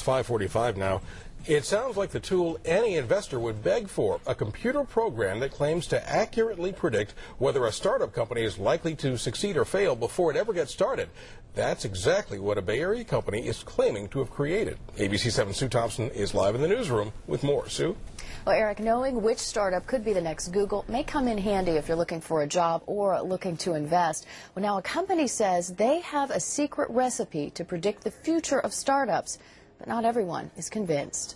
5:45 now. It sounds like the tool any investor would beg for, a computer program that claims to accurately predict whether a startup company is likely to succeed or fail before it ever gets started. That's exactly what a Bay Area company is claiming to have created. ABC7 Sue Thompson is live in the newsroom with more. Sue? Well, Eric, knowing which startup could be the next Google may come in handy if you're looking for a job or looking to invest. Well, now a company says they have a secret recipe to predict the future of startups, but not everyone is convinced.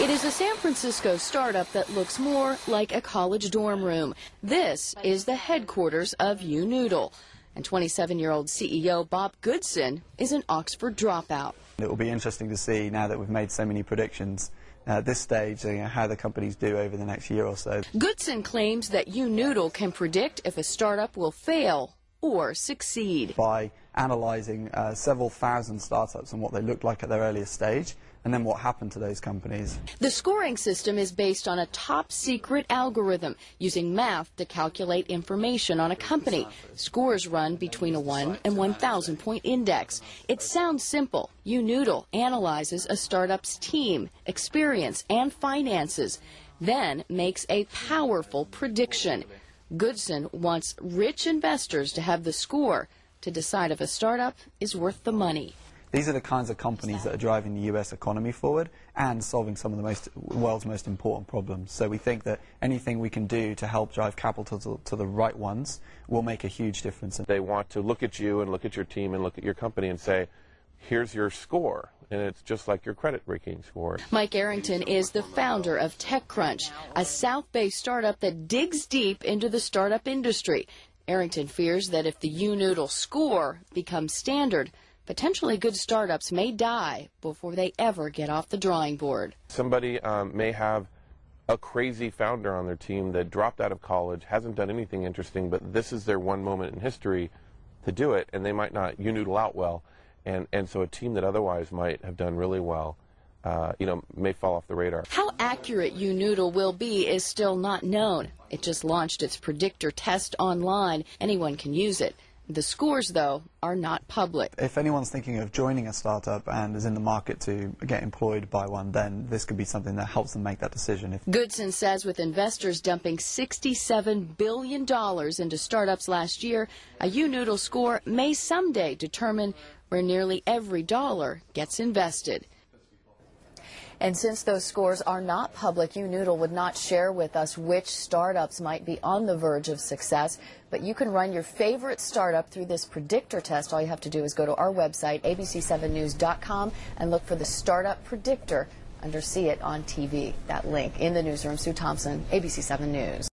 It is a San Francisco startup that looks more like a college dorm room. This is the headquarters of YouNoodle. And 27-year-old CEO Bob Goodson is an Oxford dropout. It will be interesting to see, now that we've made so many predictions at this stage, how the companies do over the next year or so. Goodson claims that YouNoodle can predict if a startup will fail or succeed. By analyzing several thousand startups and what they looked like at their earliest stage, and then what happened to those companies. The scoring system is based on a top-secret algorithm using math to calculate information on a company. Scores run between a 1 and 1,000 point index. It sounds simple. YouNoodle analyzes a startup's team, experience, and finances, then makes a powerful prediction. Goodson wants rich investors to have the score to decide if a startup is worth the money. These are the kinds of companies that are driving the U.S. economy forward and solving some of the world's most important problems. So we think that anything we can do to help drive capital to the right ones will make a huge difference. They want to look at you and look at your team and look at your company and say, here's your score. And it's just like your credit rating score. Mike Arrington is the founder of TechCrunch, a South Bay startup that digs deep into the startup industry. Arrington fears that if the YouNoodle score becomes standard, potentially good startups may die before they ever get off the drawing board. Somebody may have a crazy founder on their team that dropped out of college, hasn't done anything interesting, but this is their one moment in history to do it, and they might not YouNoodle out well. And so a team that otherwise might have done really well, may fall off the radar. How accurate YouNoodle will be is still not known. It just launched its predictor test online. Anyone can use it. The scores, though, are not public. If anyone's thinking of joining a startup and is in the market to get employed by one, then this could be something that helps them make that decision. Goodson says with investors dumping $67 billion into startups last year, a YouNoodle score may someday determine where nearly every dollar gets invested. And since those scores are not public, YouNoodle would not share with us which startups might be on the verge of success. But you can run your favorite startup through this predictor test. All you have to do is go to our website, abc7news.com, and look for the Startup Predictor under See It on TV. That link in the newsroom. Sue Thompson, ABC7 News.